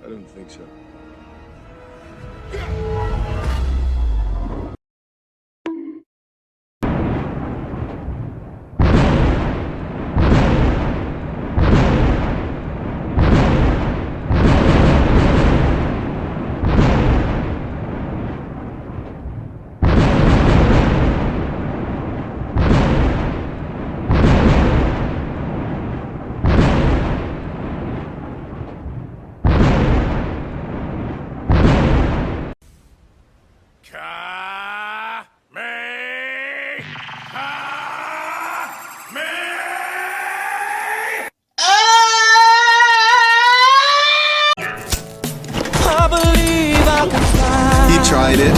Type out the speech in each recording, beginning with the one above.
I don't think so. He tried it.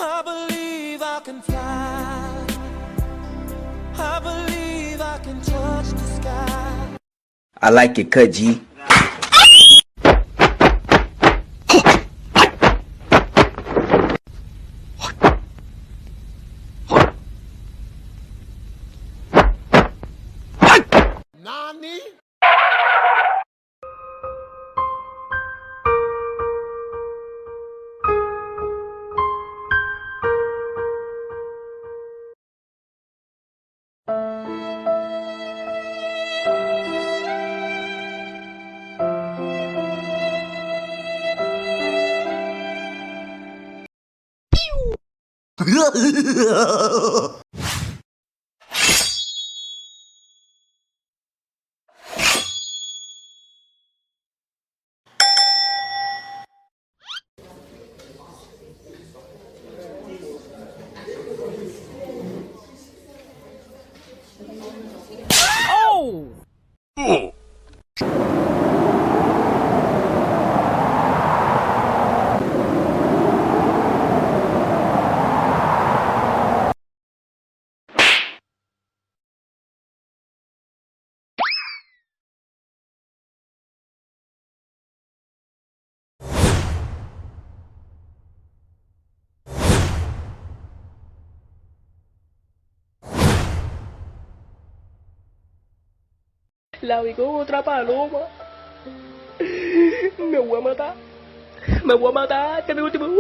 I believe I can fly. I believe I can touch the sky. I like your cut, G. Nani? La vi con otra paloma. Me voy a matar. Me voy a matar. Este es mi último. Uy.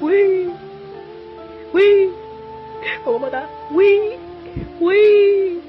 Uy. Uy. Me voy a matar. Uy. Uy.